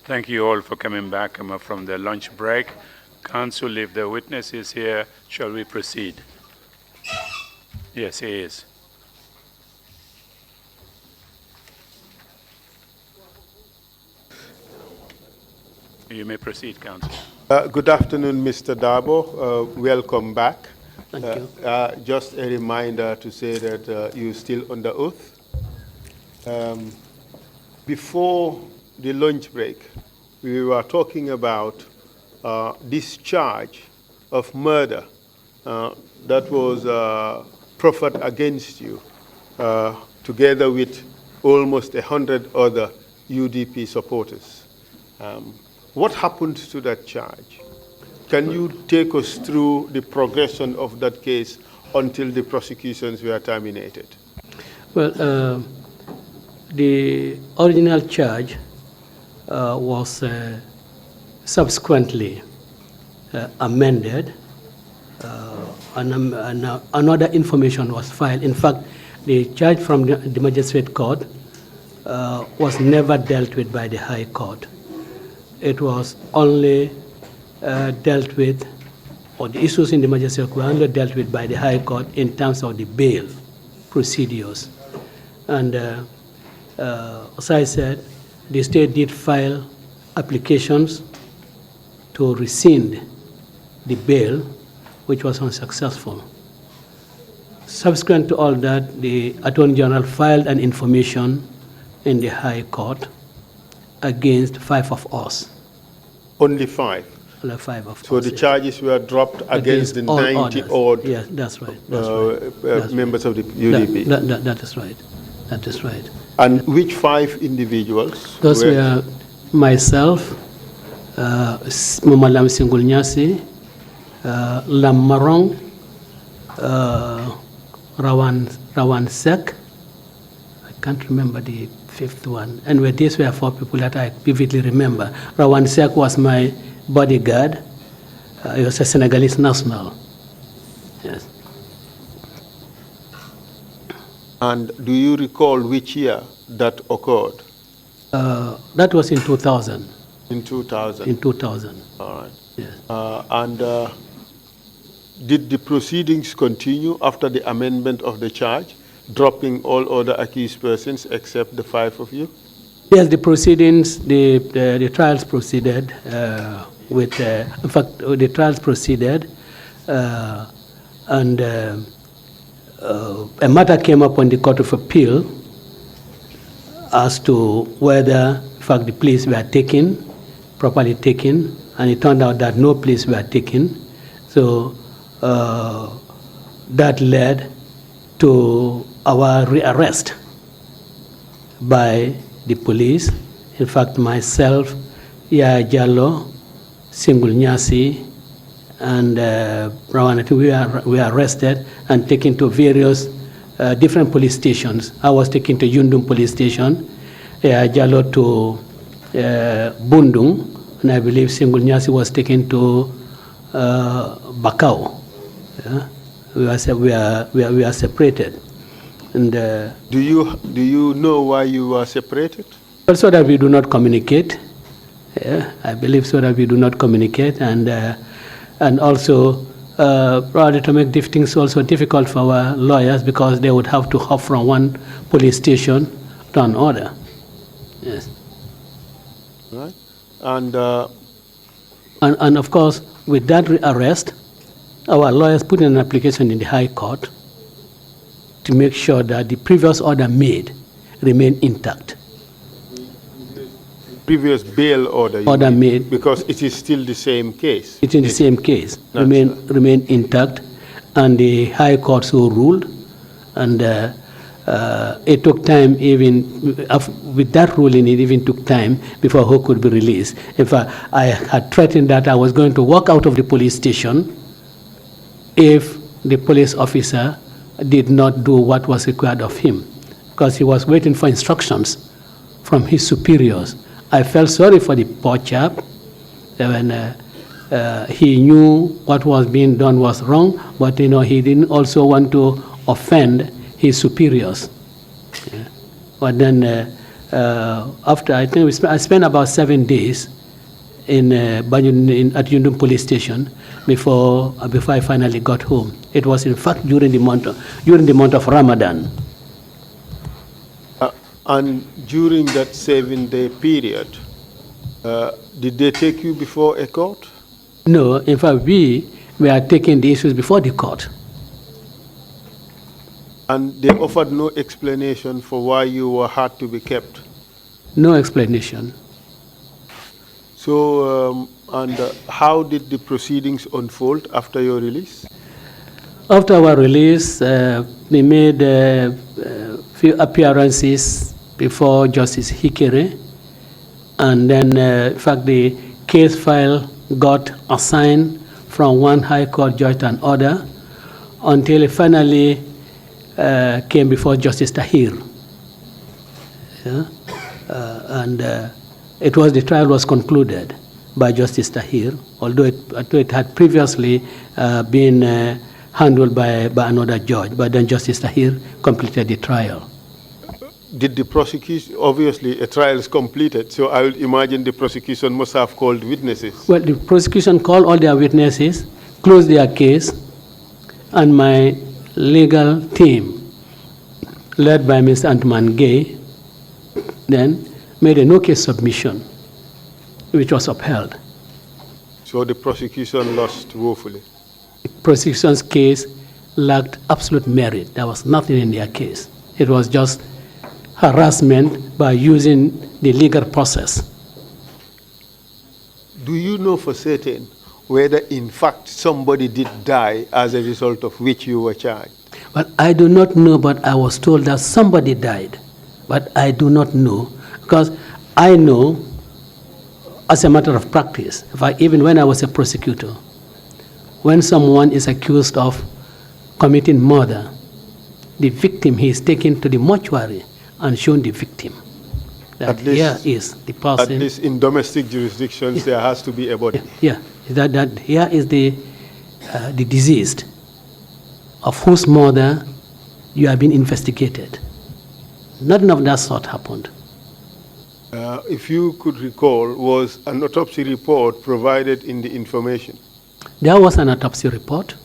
Thank you all for coming back from the lunch break. Counsel, if the witness is here, shall we proceed? Yes, he is. You may proceed, Counsel. Good afternoon, Mr. Darboe. Welcome back. Thank you. Just a reminder to say that you're still under oath. Before the lunch break, we were talking about this charge of murder that was proffered against you, together with almost 100 other UDP supporters. What happened to that charge? Can you take us through the progression of that case until the prosecutions were terminated? Well, the original charge was subsequently amended, and another information was filed. In fact, the charge from the magistrate court was never dealt with by the High Court. It was only dealt with, or the issues in the magistrate court were only dealt with by the High Court in terms of the bail procedures. And as I said, the state did file applications to rescind the bail, which was unsuccessful. Subsequent to all that, the Attorney General filed an information in the High Court against 5 of us. Only 5? Only 5 of us. So the charges were dropped against the 90 odd yes, that's right. That's members of the UDP? That is right. That is right. And which 5 individuals? Those were myself, Mumalam Singul Nyasi, Lamarong, Rawan Sek. I can't remember the 5th one. And these were 4 people that I vividly remember. Rawan Sek was my bodyguard. He was a Senegalese national. Yes. And do you recall which year that occurred? That was in 2000. In 2000? In 2000. All right. Yes. And did the proceedings continue after the amendment of the charge, dropping all other accused persons except the 5 of you? Yes, the proceedings, the trials proceeded with, in fact, the trials proceeded, and a matter came up on the Court of Appeal as to whether, in fact, the pleas were taken, properly taken, and it turned out that no pleas were taken. So that led to our rearrest by the police. In fact, myself, Yaya Jallo, Singul Nyasi, and Rawanati, we were arrested and taken to various different police stations. I was taken to Yundum police station, Jallo to Bundung, and I believe Singul Nyasi was taken to Bakau. Yeah? We are separated. And do you know why you were separated? So that we do not communicate. Yeah, I believe so that we do not communicate, and also probably to make things also difficult for our lawyers because they would have to hop from one police station to another. Yes. Right. And of course, with that arrest, our lawyers put in an application in the High Court to make sure that the previous order made remain intact. Previous bail order made, because it is still the same case. It's in the same case. Remain intact, and the High Court so ruled, and it took time. Even with that ruling, it even took time before he could be released. In fact, I had threatened that I was going to walk out of the police station if the police officer did not do what was required of him, because he was waiting for instructions from his superiors. I felt sorry for the poor chap when he knew what was being done was wrong, but he didn't also want to offend his superiors. Yeah. But then after I think I spent about 7 days in at Yundum police station before I finally got home. It was in fact during the month of Ramadan. And during that 7-day period, did they take you before a court? No, in fact, we were taking the issues before the court. And they offered no explanation for why you had to be kept? No explanation. So, how did the proceedings unfold after your release? After our release, we made a few appearances before Justice Hikere, and then, in fact, the case file got assigned from one High Court judge to another until it finally came before Justice Tahir. Yeah? The trial was concluded by Justice Tahir, although it had previously been handled by another judge, but then Justice Tahir completed the trial. Did the prosecution, obviously a trial is completed, so I would imagine the prosecution must have called witnesses. Well, the prosecution called all their witnesses, closed their case, and my legal team, led by Mr. Antman Gay, then made a no-case submission, which was upheld. So the prosecution lost woefully? The prosecution's case lacked absolute merit. There was nothing in their case. It was just harassment by using the legal process. Do you know for certain whether in fact somebody did die as a result of which you were charged? Well, I do not know, but I was told that somebody died. But I do not know, because I know, as a matter of practice, in fact, even when I was a prosecutor, when someone is accused of committing murder, the victim, he is taken to the mortuary and shown the victim. That here is the person. At least in domestic jurisdictions, there has to be a body. Yeah, that here is the deceased, of whose murder you have been investigated. Nothing of that sort happened. If you could recall, was an autopsy report provided in the information? There was an autopsy report.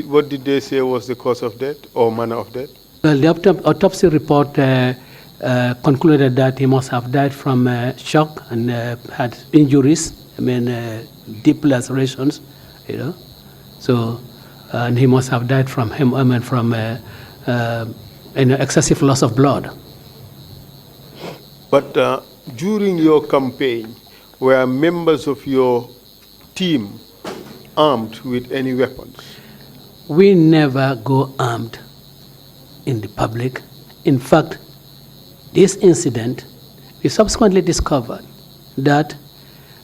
What did they say was the cause of death or manner of death? Well, the autopsy report concluded that he must have died from shock and had injuries, deep lacerations, So, and he must have died from excessive loss of blood. But during your campaign, were members of your team armed with any weapons? We never go armed in the public. In fact, this incident, we subsequently discovered that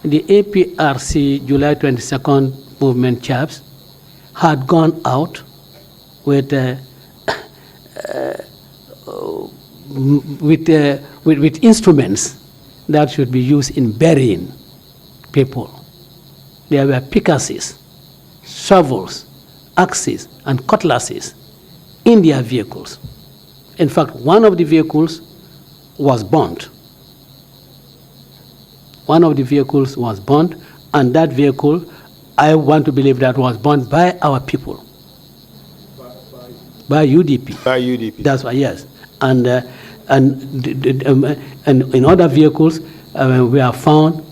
the APRC July 22nd movement chaps had gone out with instruments that should be used in burying people. There were pickaxes, shovels, axes, and cutlasses in their vehicles. In fact, one of the vehicles was burnt. One of the vehicles was burnt, and that vehicle, I want to believe that was burnt by our people. By UDP. By UDP. That's why, yes. And in other vehicles, we have found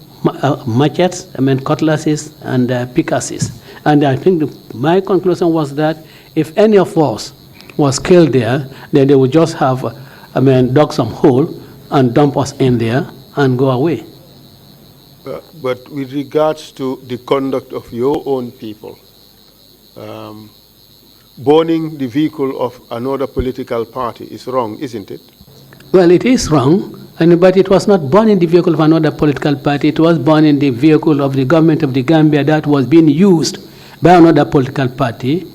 machetes, cutlasses, and pickaxes. And I think my conclusion was that if any of us was killed there, then they would just have, dug some hole and dump us in there and go away. But with regards to the conduct of your own people, burning the vehicle of another political party is wrong, isn't it? Well, it is wrong, but it was not burning the vehicle of another political party. It was burning the vehicle of the government of the Gambia that was being used by another political party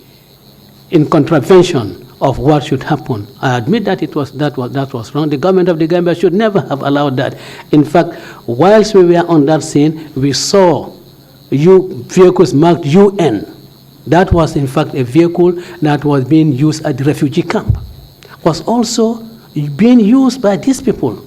in contravention of what should happen. I admit that that was wrong. The government of the Gambia should never have allowed that. In fact, whilst we were on that scene, we saw vehicles marked UN. That was, in fact, a vehicle that was being used at the refugee camp. Was also being used by these people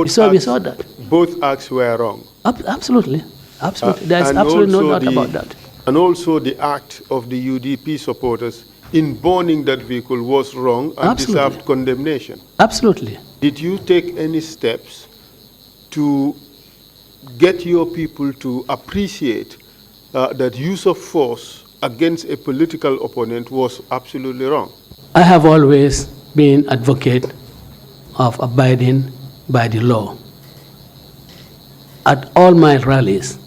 We saw that. Both acts were wrong. Absolutely. Absolutely. There's And absolutely no also doubt about that. And also the act of the UDP supporters in burning that vehicle was wrong and Absolutely. deserved condemnation. Absolutely. Did you take any steps to get your people to appreciate that use of force against a political opponent was absolutely wrong? I have always been advocate of abiding by the law. At all my rallies,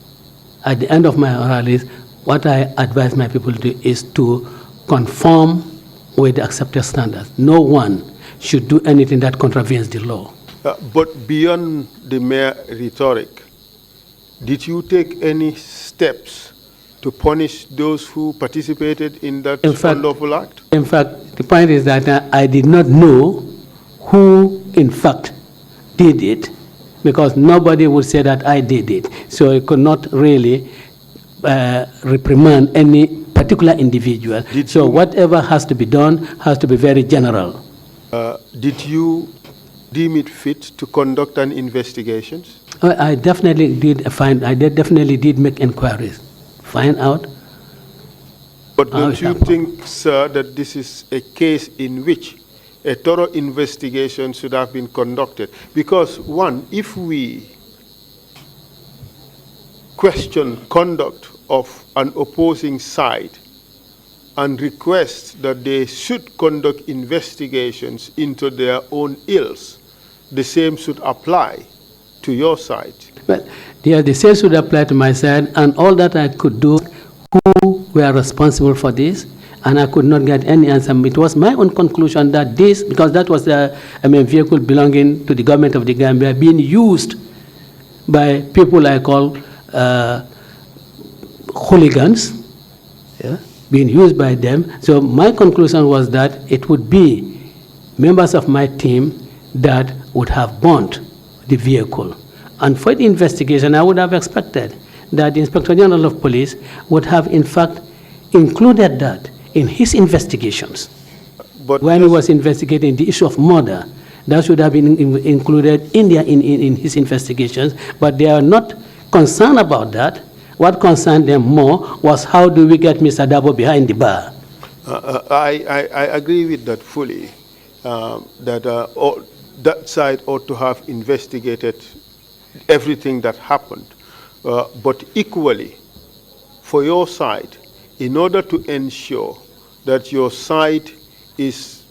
at the end of my rallies, what I advise my people to do is to conform with the accepted standards. No one should do anything that contravenes the law. But beyond the mere rhetoric, did you take any steps to punish those who participated in that unlawful act? In fact, the point is that I did not know who, in fact, did it, because nobody would say that I did it. So I could not really reprimand any particular individual. So whatever has to be done has to be very general. Did you deem it fit to conduct an investigation? I definitely did definitely did make inquiries, find out. But don't you think, sir, that this is a case in which a thorough investigation should have been conducted? Because one, if we question conduct of an opposing side and request that they should conduct investigations into their own ills, the same should apply to your side. Well, yeah, the same should apply to my side, and all that I could do, who were responsible for this, and I could not get any answer. It was my own conclusion that this, because that was a vehicle belonging to the government of the Gambia, being used by people I call hooligans, being used by them. So my conclusion was that it would be members of my team that would have burnt the vehicle. And for the investigation, I would have expected that the Inspector General of Police would have, in fact, included that in his investigations. But when he was investigating the issue of murder, that should have been included in his investigations, but they are not concerned about that. What concerned them more was how do we get Mr. Darboe behind the bar? I agree with that fully, that side ought to have investigated everything that happened. But equally, for your side, in order to ensure that your side is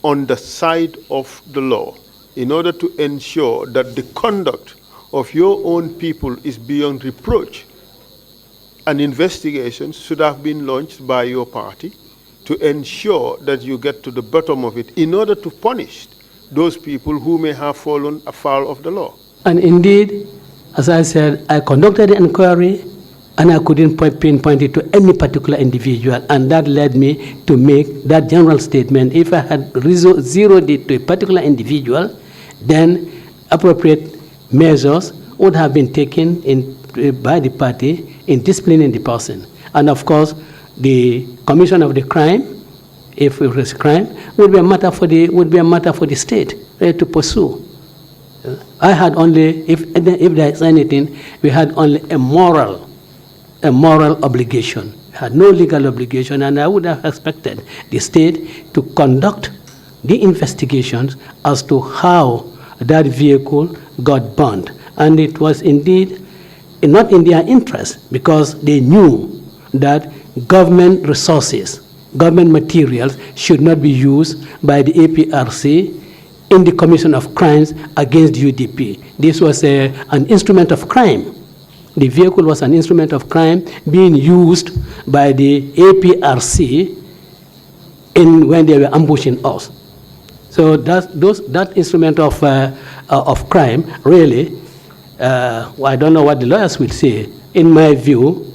on the side of the law, in order to ensure that the conduct of your own people is beyond reproach, an investigation should have been launched by your party to ensure that you get to the bottom of it in order to punish those people who may have fallen afoul of the law. And indeed, as I said, I conducted an inquiry and I couldn't pinpoint it to any particular individual, and that led me to make that general statement. If I had zeroed it to a particular individual, then appropriate measures would have been taken by the party in disciplining the person. And of course, the commission of the crime, if it was a crime, would be a matter for the state to pursue. I had only, if there is anything, we had only a moral obligation. We had no legal obligation, and I would have expected the state to conduct the investigations as to how that vehicle got burned. And it was indeed not in their interest, because they knew that government resources, government materials should not be used by the APRC in the commission of crimes against UDP. This was an instrument of crime. The vehicle was an instrument of crime being used by the APRC when they were ambushing us. So that instrument of crime, really, I don't know what the lawyers will say. In my view,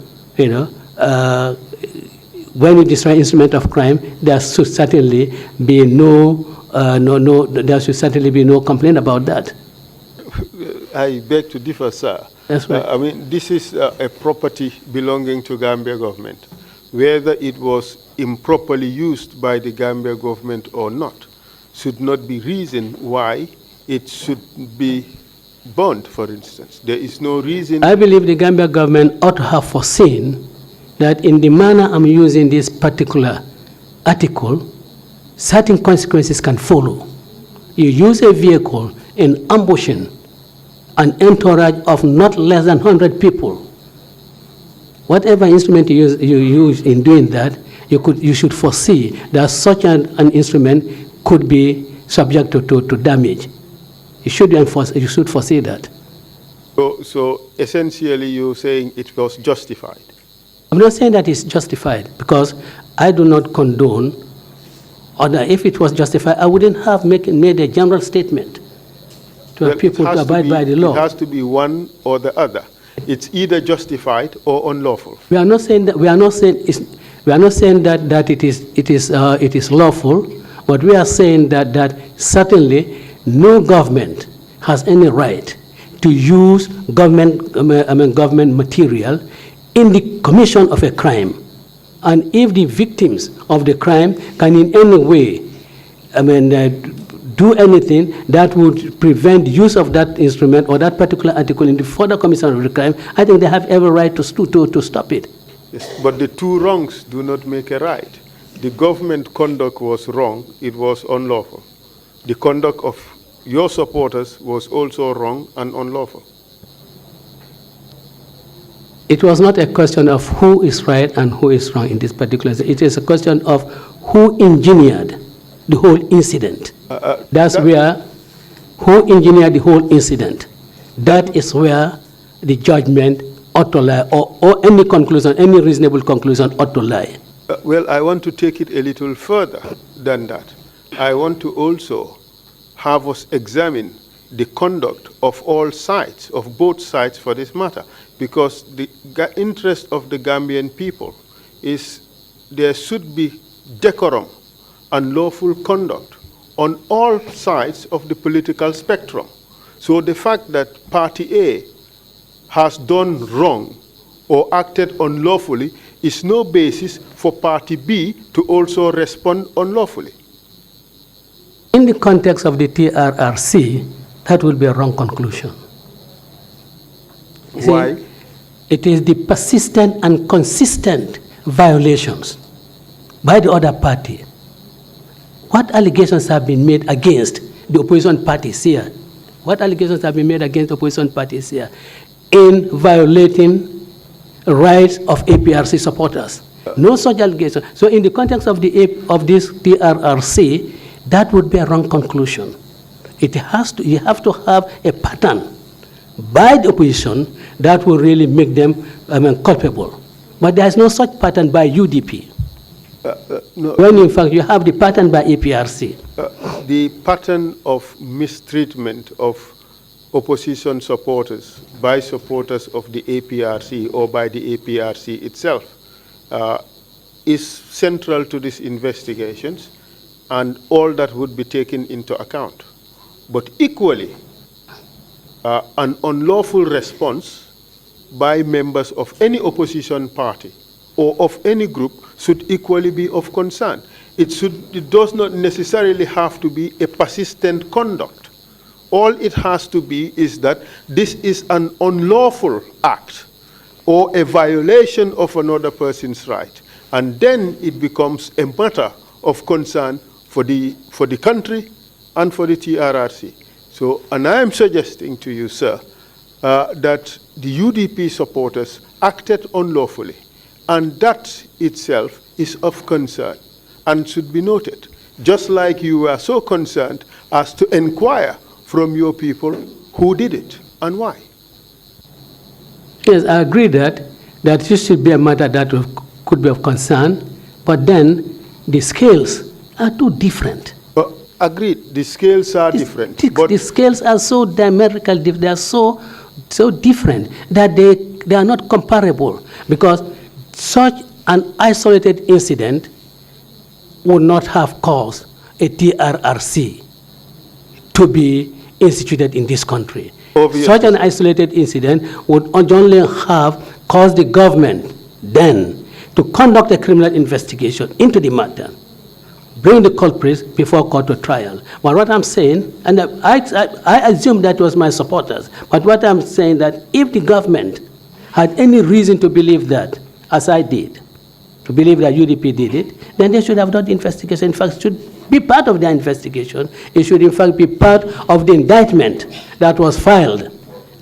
when you destroy instrument of crime, there should certainly be there should certainly be no complaint about that. I beg to differ, sir. That's right. I mean, this is a property belonging to Gambia government. Whether it was improperly used by the Gambia government or not should not be reason why it should be burnt, for instance. There is no reason. I believe the Gambia government ought to have foreseen that in the manner I'm using this particular article, certain consequences can follow. You use a vehicle in ambushing an entourage of not less than 100 people. Whatever instrument you use in doing that, you should foresee that such an instrument could be subject to damage. You should foresee that. So essentially you're saying it was justified? I'm not saying that it's justified, because I do not condone, or that if it was justified, I wouldn't have made a general statement to people to abide by the law. It has to be one or the other. It's either justified or unlawful. We are not saying that. We are not saying that it is lawful, but we are saying that certainly no government has any right to use government material in the commission of a crime. And if the victims of the crime can in any way, do anything that would prevent use of that instrument or that particular article in the further commission of the crime, I think they have every right to stop it. Yes, but the two wrongs do not make a right. The government conduct was wrong, it was unlawful. The conduct of your supporters was also wrong and unlawful. It was not a question of who is right and who is wrong in this particular. It is a question of who engineered the whole incident. Who engineered the whole incident. That is where the judgment ought to lie, or any conclusion, any reasonable conclusion ought to lie. Well, I want to take it a little further than that. I want to also have us examine the conduct of all sides, of both sides for this matter, because the interest of the Gambian people is there should be decorum and lawful conduct on all sides of the political spectrum. So the fact that Party A has done wrong or acted unlawfully is no basis for Party B to also respond unlawfully. In the context of the TRRC, that will be a wrong conclusion. Why? See, it is the persistent and consistent violations by the other party. What allegations have been made against the opposition parties here? What allegations have been made against opposition parties here in violating rights of APRC supporters? No such allegation. So in the context of this TRRC, that would be a wrong conclusion. You have to have a pattern by the opposition that will really make them culpable. But there is no such pattern by UDP. No. When in fact you have the pattern by APRC. The pattern of mistreatment of opposition supporters by supporters of the APRC or by the APRC itself is central to these investigations, and all that would be taken into account. But equally, an unlawful response by members of any opposition party or of any group should equally be of concern. It does not necessarily have to be a persistent conduct. All it has to be is that this is an unlawful act or a violation of another person's right. And then it becomes a matter of concern for the country and for the TRRC. So, and I am suggesting to you, sir, that the UDP supporters acted unlawfully, and that itself is of concern and should be noted, just like you were so concerned as to inquire from your people who did it and why. Yes, I agree that this should be a matter that could be of concern, but then the scales are too different. Agreed, the scales are different. But the scales are so diametrical, they are so different that they are not comparable, because such an isolated incident would not have caused a TRRC to be instituted in this country. Obviously. Such an isolated incident would only have caused the government then to conduct a criminal investigation into the matter. bring the culprits before court to trial. But what I'm saying, and I assume that was my supporters, but what I'm saying that if the government had any reason to believe that, as I did, to believe that UDP did it, then they should have done the investigation. In fact, it should be part of their investigation. It should, in fact, be part of the indictment that was filed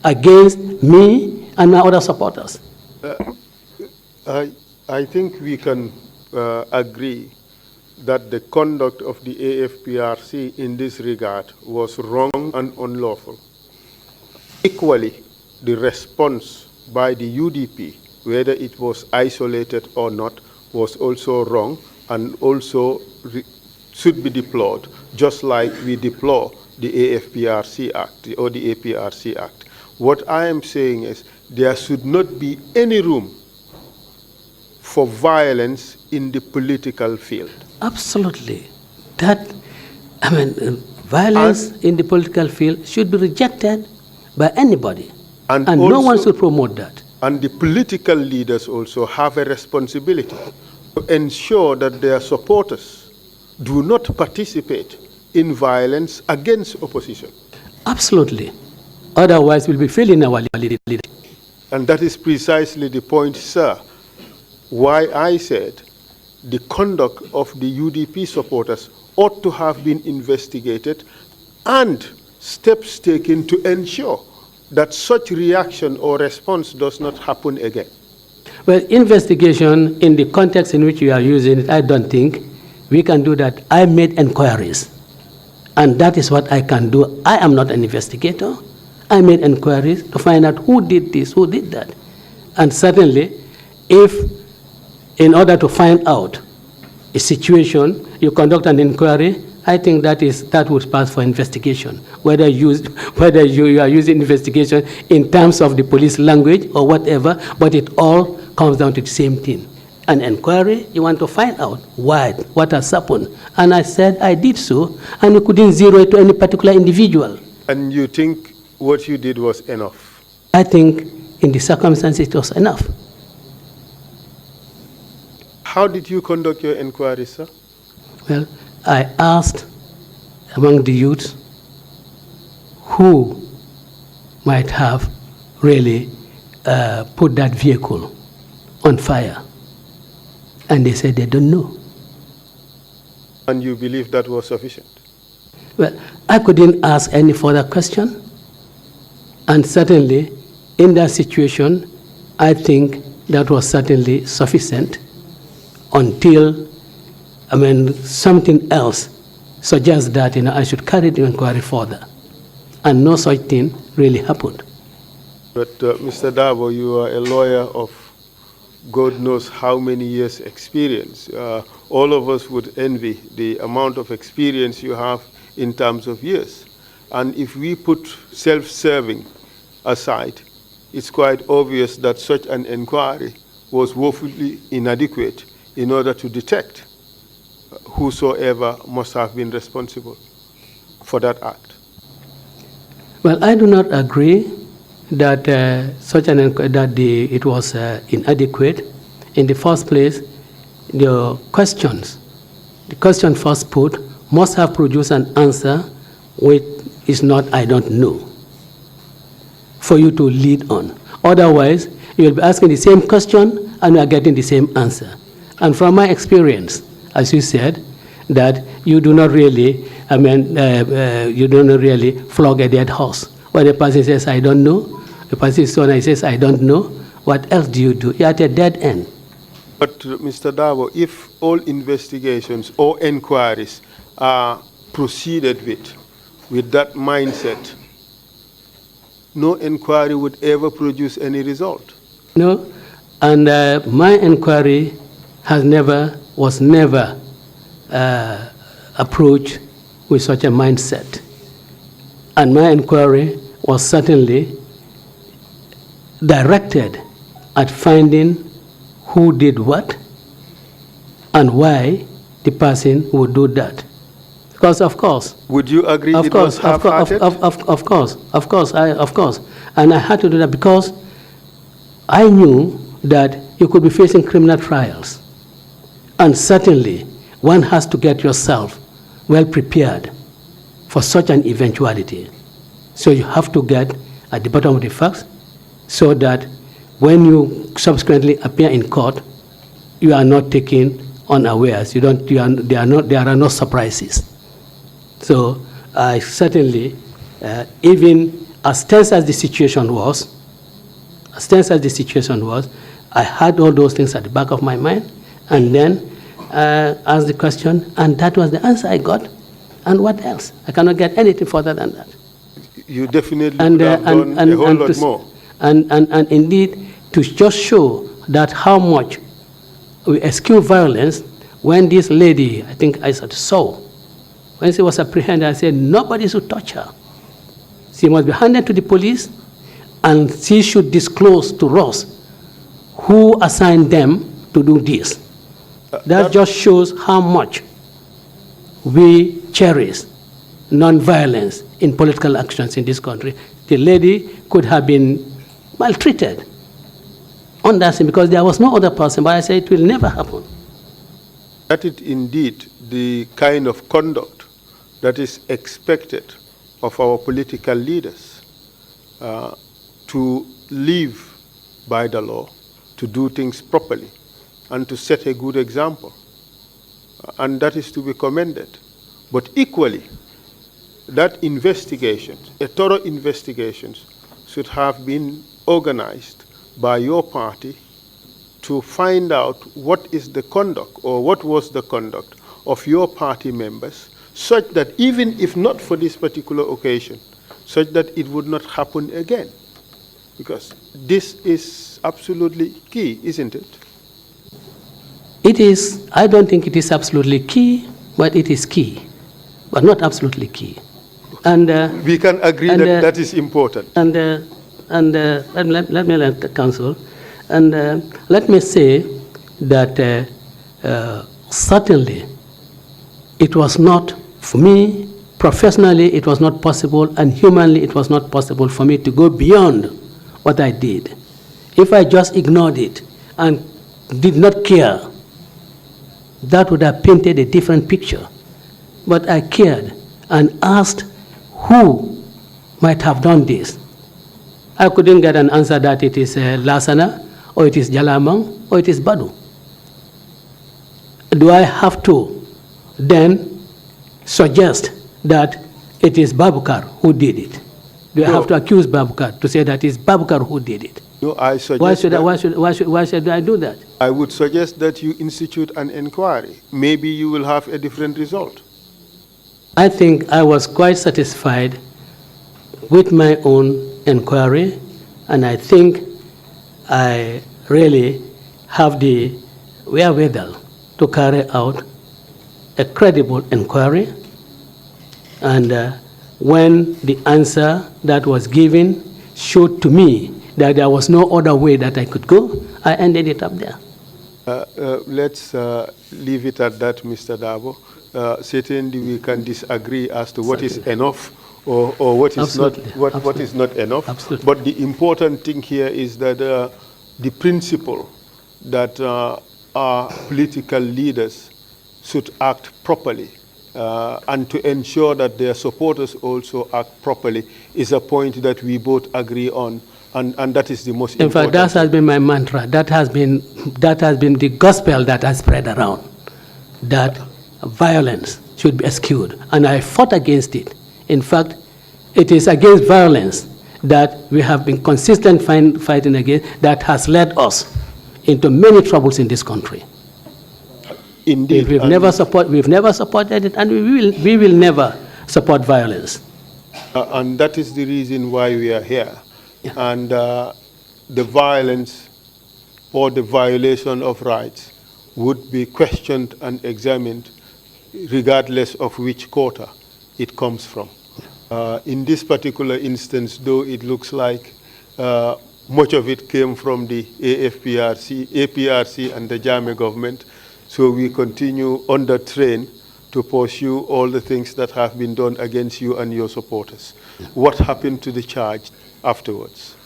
against me and my other supporters. I think we can agree that the conduct of the AFPRC in this regard was wrong and unlawful. Equally, the response by the UDP, whether it was isolated or not, was also wrong and also should be deplored, just like we deplore the AFPRC Act or the APRC Act. What I am saying is there should not be any room for violence in the political field. Absolutely. Violence in the political field should be rejected by anybody. And also, no one should promote that. And the political leaders also have a responsibility to ensure that their supporters do not participate in violence against opposition. Absolutely. Otherwise, we'll be failing our leadership. And that is precisely the point, sir, why I said the conduct of the UDP supporters ought to have been investigated and steps taken to ensure that such reaction or response does not happen again. Well, investigation in the context in which you are using it, I don't think we can do that. I made inquiries, and that is what I can do. I am not an investigator. I made inquiries to find out who did this, who did that. And certainly, if in order to find out a situation, you conduct an inquiry, I think that would pass for investigation. Whether you are using investigation in terms of the police language or whatever, but it all comes down to the same thing. An inquiry, you want to find out why, what has happened. And I said I did so, and we couldn't zero it to any particular individual. And you think what you did was enough? I think in the circumstances it was enough. How did you conduct your inquiry, sir? Well, I asked among the youths who might have really put that vehicle on fire. And they said they don't know. And you believe that was sufficient? Well, I couldn't ask any further question. And certainly, in that situation, I think that was certainly sufficient until something else suggests that I should carry the inquiry further. And no such thing really happened. But Mr. Darboe, you are a lawyer of God knows how many years experience. All of us would envy the amount of experience you have in terms of years. And if we put self-serving aside, it's quite obvious that such an inquiry was woefully inadequate in order to detect whosoever must have been responsible for that act. Well, I do not agree that it was inadequate. In the first place, the question first put must have produced an answer which is not I don't know for you to lead on. Otherwise, you will be asking the same question and you are getting the same answer. And from my experience, as you said, that you do not really, you do not really flog a dead horse. When the person says, I don't know, the person says, I don't know, what else do you do? You're at a dead end. But Mr. Darboe, if all investigations or inquiries are proceeded with that mindset, no inquiry would ever produce any result. No, and my inquiry was never approached with such a mindset. And my inquiry was certainly directed at finding who did what and why the person would do that. Because of course. Would you agree it was half-hearted? Of course. And I had to do that because I knew that you could be facing criminal trials. And certainly, one has to get yourself well prepared for such an eventuality. So you have to get at the bottom of the facts so that when you subsequently appear in court, you are not taken unawares. There are no surprises. So I certainly, even as tense as the situation was, I had all those things at the back of my mind, and then asked the question, and that was the answer I got. And what else? I cannot get anything further than that. You definitely could have done a whole lot more. And indeed, to just show that how much we eschew violence, when this lady, I think I saw, when she was apprehended, I said, nobody should touch her. She must be handed to the police, and she should disclose to us who assigned them to do this. That just shows how much we cherish non-violence in political actions in this country. The lady could have been maltreated on that scene because there was no other person, but I say it will never happen. That is indeed the kind of conduct that is expected of our political leaders, to live by the law, to do things properly, and to set a good example. And that is to be commended. But equally, that investigation, a thorough investigation, should have been organized by your party to find out what is the conduct, or what was the conduct of your party members, such that even if not for this particular occasion, such that it would not happen again. Because this is absolutely key, isn't it? It is. I don't think it is absolutely key, but it is key, but not absolutely key. And we can agree that that is important. And let me let the counsel, and let me say that certainly it was not, for me, professionally it was not possible, and humanly it was not possible for me to go beyond what I did. If I just ignored it and did not care, that would have painted a different picture. But I cared and asked who might have done this. I couldn't get an answer that it is Lasana, or it is Jalamang, or it is Badu. Do I have to then suggest that it is Babukar who did it? Do I have to accuse Babukar to say that it's Babukar who did it? No, I suggest why should I do that? I would suggest that you institute an inquiry. Maybe you will have a different result. I think I was quite satisfied with my own inquiry, and I think I really have the wherewithal to carry out a credible inquiry. And when the answer that was given showed to me that there was no other way that I could go, I ended it up there. Let's leave it at that, Mr. Darboe. Certainly we can disagree as to what is enough or what is not what is not enough. Absolutely. But the important thing here is that the principle that our political leaders should act properly and to ensure that their supporters also act properly is a point that we both agree on, and that is the most important. In fact, that has been my mantra. That has been the gospel that has spread around, that violence should be eschewed, and I fought against it. In fact, it is against violence that we have been consistent fighting against that has led us into many troubles in this country. Indeed, we've never supported it, and we will never support violence. And that is the reason why we are here. Yeah. And the violence or the violation of rights would be questioned and examined regardless of which quarter it comes from. In this particular instance, though, it looks like much of it came from the APRC and the Jammeh government. So we continue on the train to pursue all the things that have been done against you and your supporters. What happened to the charge afterwards?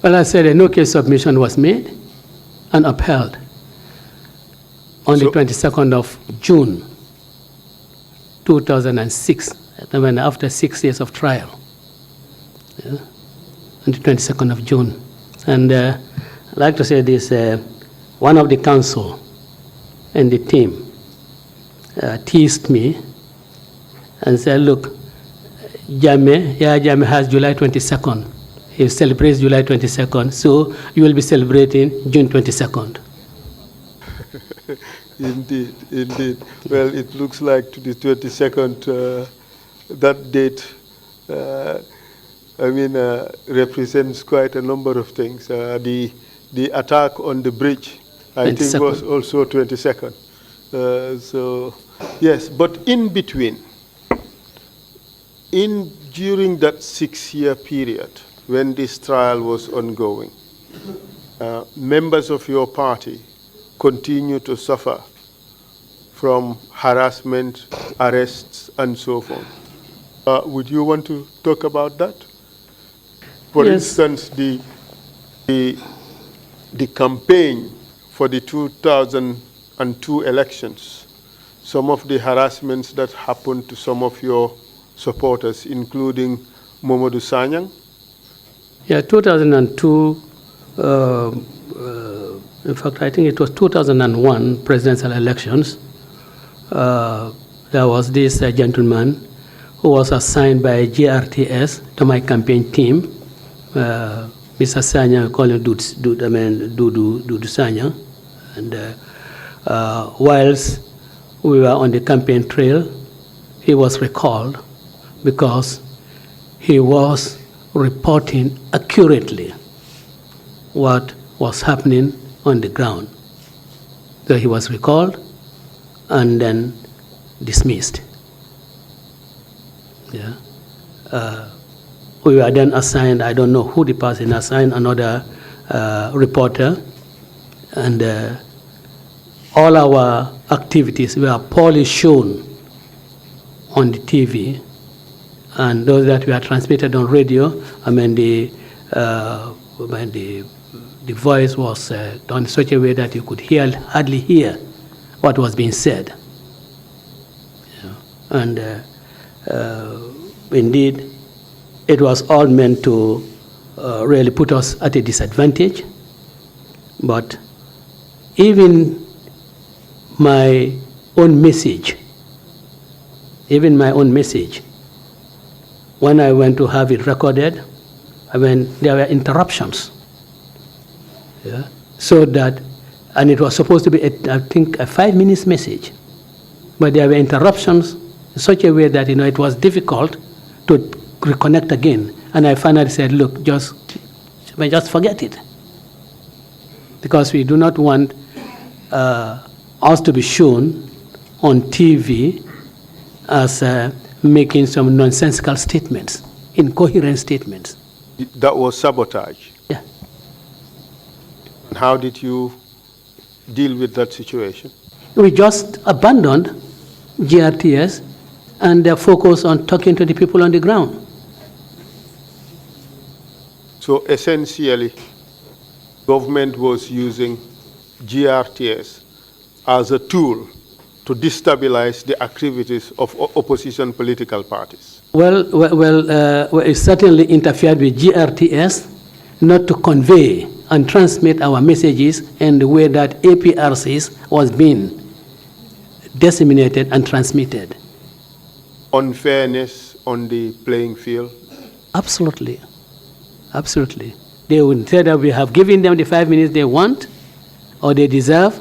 Well, I said a no-case submission was made and upheld. on the 22nd of June 2006, after 6 years of trial, yeah, on the 22nd of June. And I'd like to say this, one of the council and the team teased me and said, look, Yahya Jammeh has July 22nd. He celebrates July 22nd, so you will be celebrating June 22nd. Indeed, indeed. Well, it looks like to the 22nd, that date, represents quite a number of things. The attack on the bridge, I think, was also 22nd. So, yes, but in between, during that 6-year period, when this trial was ongoing, members of your party continue to suffer from harassment, arrests, and so forth. Would you want to talk about that? For instance, the campaign for the 2002 elections, some of the harassments that happened to some of your supporters, including Mamadou Sanyang. Yeah, 2002, in fact, I think it was 2001 presidential elections. There was this gentleman who was assigned by GRTS to my campaign team, Mr. Sanya, we call him Dudu Sanya. And whilst we were on the campaign trail, he was recalled because he was reporting accurately what was happening on the ground. So he was recalled and then dismissed. Yeah. We were then assigned, I don't know who the person assigned, another reporter, and all our activities were poorly shown on the TV, and those that were transmitted on radio, the voice was done in such a way that you could hardly hear what was being said. Yeah. And indeed, it was all meant to really put us at a disadvantage. But even my own message, when I went to have it recorded, there were interruptions. Yeah? So that, and it was supposed to be, I think, a 5-minute message, but there were interruptions in such a way that it was difficult to reconnect again. And I finally said, look, just forget it, because we do not want us to be shown on TV as making some nonsensical statements, incoherent statements. That was sabotage? Yeah. How did you deal with that situation? We just abandoned GRTS and focused on talking to the people on the ground. So essentially, government was using GRTS as a tool to destabilize the activities of opposition political parties. Well, it certainly interfered with GRTS not to convey and transmit our messages in the way that APRCs was being disseminated and transmitted. Unfairness on the playing field? Absolutely. Absolutely. They would say that we have given them the 5 minutes they want or they deserve,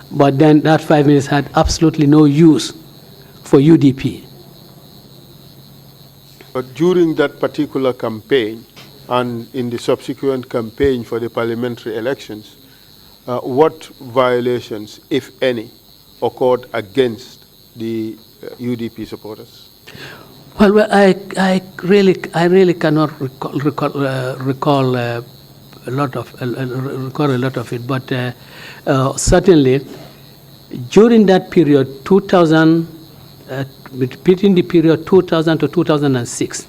but then that 5 minutes had absolutely no use for UDP. But during that particular campaign and in the subsequent campaign for the parliamentary elections, what violations, if any, occurred against the UDP supporters? Well, I really cannot recall a lot of it, but certainly during that period, between the period 2000 to 2006,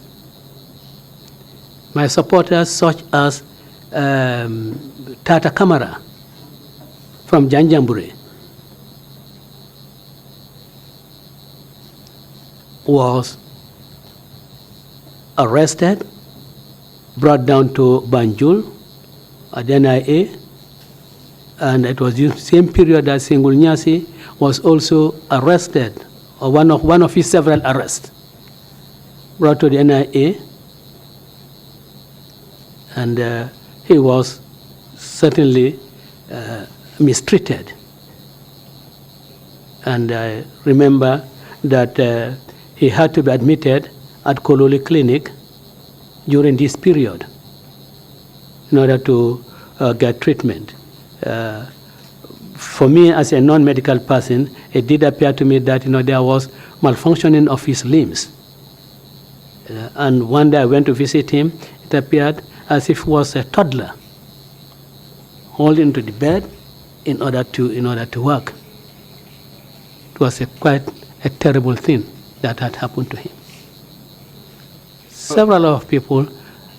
my supporters such as Tata Kamara from Janjambure, was arrested, brought down to Banjul at the NIA, and it was the same period that Singul Nyasi was also arrested, or one of his several arrests, brought to the NIA, and he was certainly mistreated. And I remember that he had to be admitted at Kololi Clinic during this period in order to get treatment. For me, as a non-medical person, it did appear to me that there was malfunctioning of his limbs. And one day I went to visit him. It appeared as if he was a toddler, holding to the bed in order to work. It was quite a terrible thing that had happened to him. Several people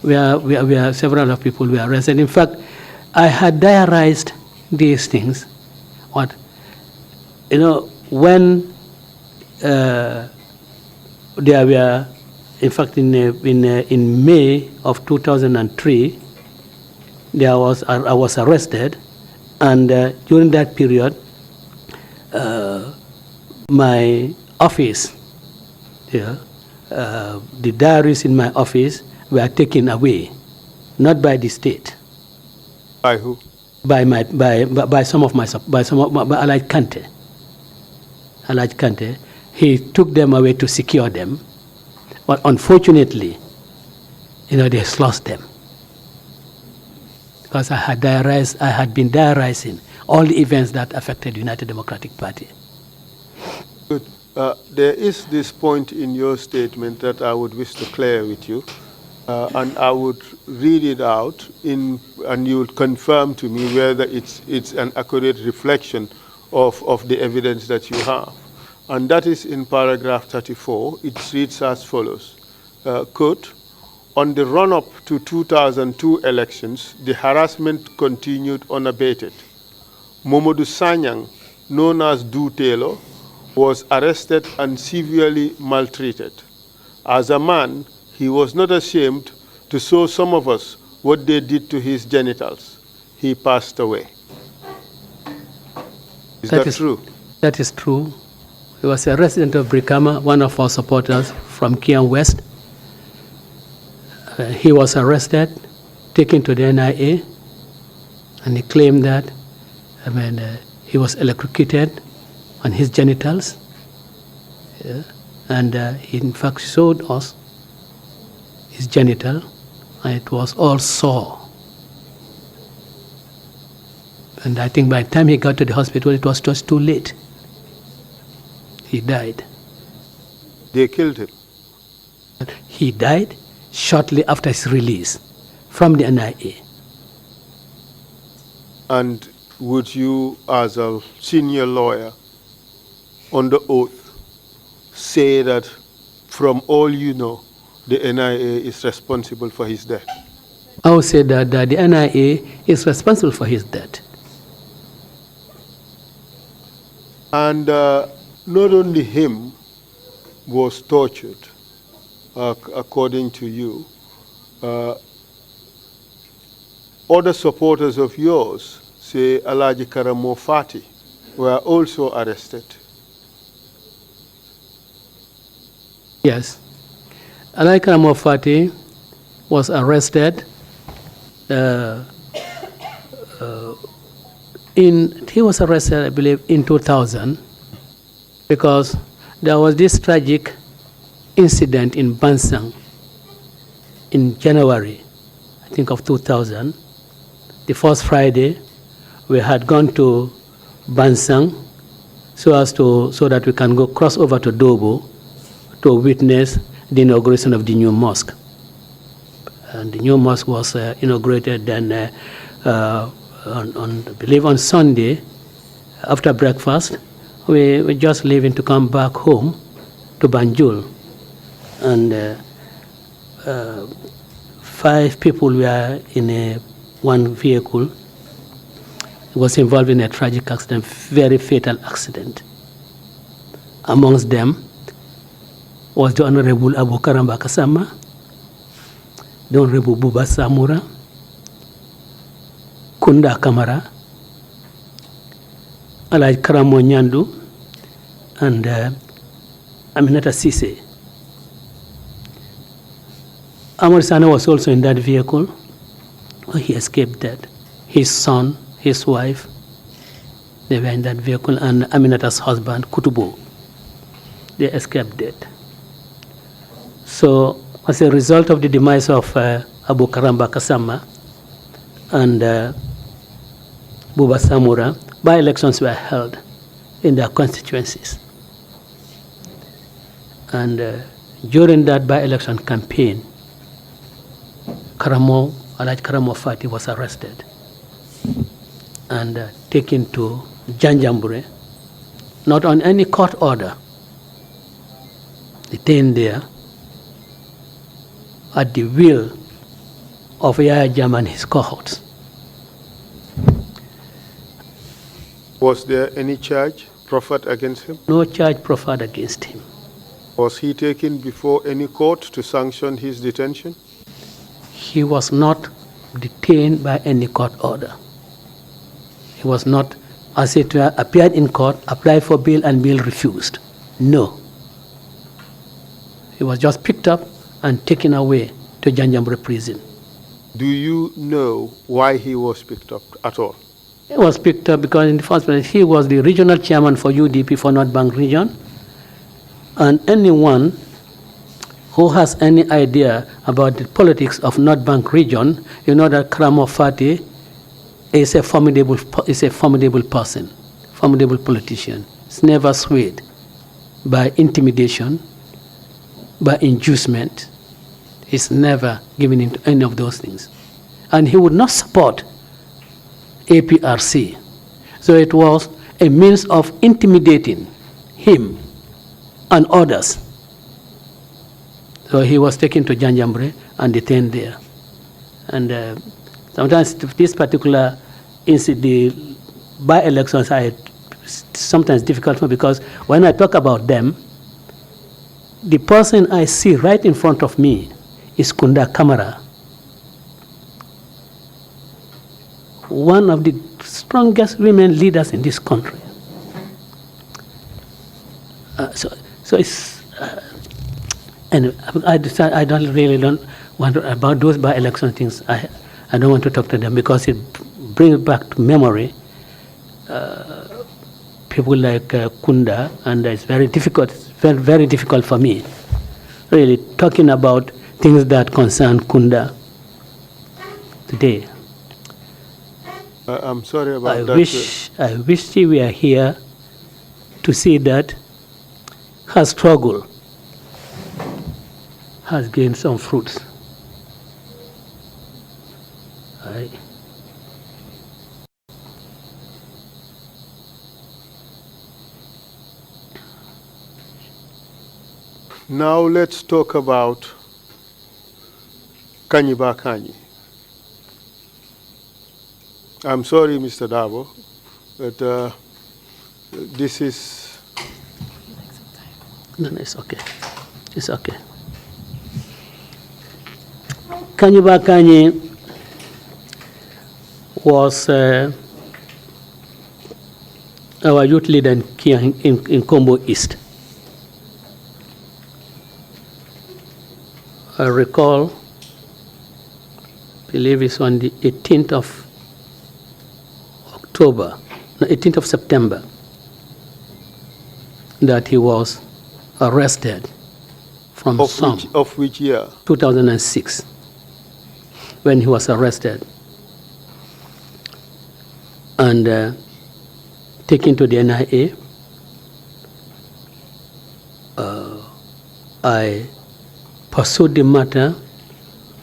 were arrested. In fact, I had diarized these things. When there were, in fact, in May of 2003, I was arrested, and during that period, my office, the diaries in my office were taken away, not by the state. By who? By some of Alaj Kante. Alaj Kante. He took them away to secure them, but unfortunately, they lost them. Because I had been diarizing all the events that affected the United Democratic Party. Good. There is this point in your statement that I would wish to clear with you, and I would read it out, and you would confirm to me whether it's an accurate reflection of the evidence that you have. And that is in paragraph 34. It reads as follows, quote, "On the run-up to 2002 elections, the harassment continued unabated. Momodou Sanyang, known as Du Taylor, was arrested and severely maltreated. As a man, he was not ashamed to show some of us what they did to his genitals. He passed away." Is that true? That is true. He was a resident of Brikama, one of our supporters from Kian West. He was arrested, taken to the NIA, and he claimed that he was electrocuted on his genitals. And he in fact showed us his genital, and it was all sore. And I think by the time he got to the hospital, it was just too late. He died. They killed him? He died shortly after his release from the NIA. And would you, as a senior lawyer, under oath, say that from all you know, the NIA is responsible for his death? I would say that the NIA is responsible for his death. And not only him was tortured, according to you, other supporters of yours, say Alaji Karamo Fati, were also arrested. Yes. Alaji Karamo Fati was arrested he was arrested, I believe, in 2000, because there was this tragic incident in Bansang in January, I think, of 2000. The first Friday, we had gone to Bansang so that we can go cross over to Darboe to witness the inauguration of the new mosque. And the new mosque was inaugurated then I believe on Sunday, after breakfast. We just leaving to come back home to Banjul. And 5 people were in one vehicle. It was involved in a tragic accident, very fatal accident. Amongst them was the Honorable Abu Karamba Kasama, the Honorable Buba Samura, Kunda Kamara, Alaj Karamo Nyandu, and Aminata Sise. Amar Sana was also in that vehicle. He escaped dead. His son, his wife, they were in that vehicle, and Aminata's husband, Kutubu, they escaped dead. So, as a result of the demise of Abu Karamba Kasama and Buba Samura, by-elections were held in their constituencies. And during that by-election campaign, Alaj Karamo Fati was arrested and taken to Janjambure, not on any court order, detained there at the will of Yahya Jammeh and his cohorts. Was there any charge proffered against him? No charge proffered against him. Was he taken before any court to sanction his detention? He was not detained by any court order. He was not, as it were, appeared in court, applied for bail, and bail refused. No. He was just picked up and taken away to Janjambure prison. Do you know why he was picked up at all? He was picked up because, in the first place, he was the regional chairman for UDP for North Bank region, and anyone who has any idea about the politics of North Bank region, you know that Karamo Fati is a formidable person, formidable politician. He's never swayed by intimidation, by inducement. He's never given into any of those things. And he would not support APRC. So it was a means of intimidating him and others. So he was taken to Janjambure and detained there. And sometimes this particular incident, the by-elections are sometimes difficult for me because when I talk about them, the person I see right in front of me is Kunda Kamara, one of the strongest women leaders in this country. So it's, and I decided I don't want to, about those by-election things. I don't want to talk to them because it brings back to memory people like Kunda, and it's very difficult. It's very difficult for me, really, talking about things that concern Kunda today. I'm sorry about that. I wish she were here to see that her struggle has gained some fruits. Now let's talk about Kanyiba Kanyi. I'm sorry, Mr. Darboe, but this is... No, it's okay. It's okay. Kanyiba Kanyi was our youth leader in Kombo East. I recall, I believe it's on the 18th of October, no, 18th of September, that he was arrested from Of which year? 2006, when he was arrested and taken to the NIA. I pursued the matter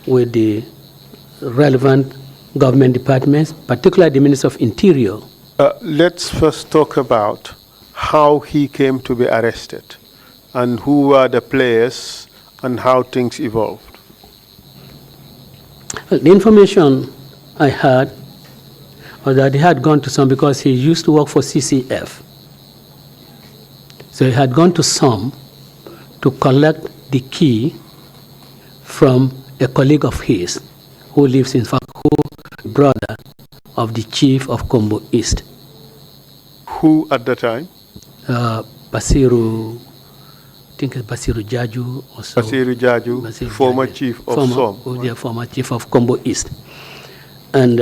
with the relevant government departments, particularly the Minister of Interior. Let's first talk about how he came to be arrested and who were the players and how things evolved. Well, the information I had was that he had gone to some, because he used to work for CCF. So he had gone to some to collect the key from a colleague of his who lives in Faku, brother of the chief of Kombo East. Who at the time? Basiru, I think it's Basiru Jaju or so. Basiru Jaju, Basiru former Jaju, chief of SOM. Yeah, former chief of Kombo East. And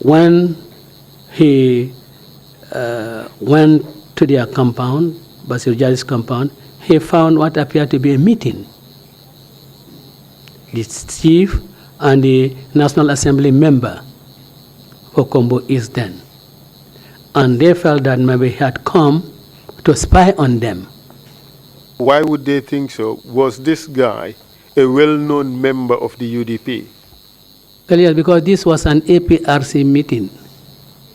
when he went to their compound, Basiru Jaju's compound, he found what appeared to be a meeting. The chief and the National Assembly member for Kombo East then. And they felt that maybe he had come to spy on them. Why would they think so? Was this guy a well-known member of the UDP? Well, yes, because this was an APRC meeting.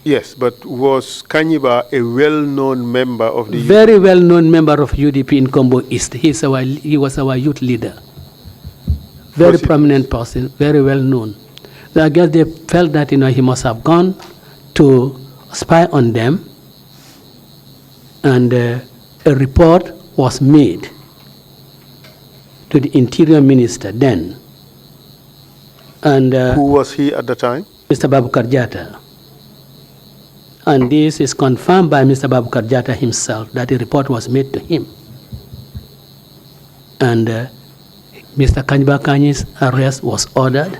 Yes, but was Kanyiba a well-known member of the UDP? Very well-known member of UDP in Kombo East. He was our youth leader. Very prominent person, very well-known. So I guess they felt that he must have gone to spy on them, and a report was made to the Interior Minister then. And who was he at the time? Mr. Babukar Jatta. And this is confirmed by Mr. Babukar Jatta himself, that a report was made to him. And Mr. Kanyiba Kanyi's arrest was ordered.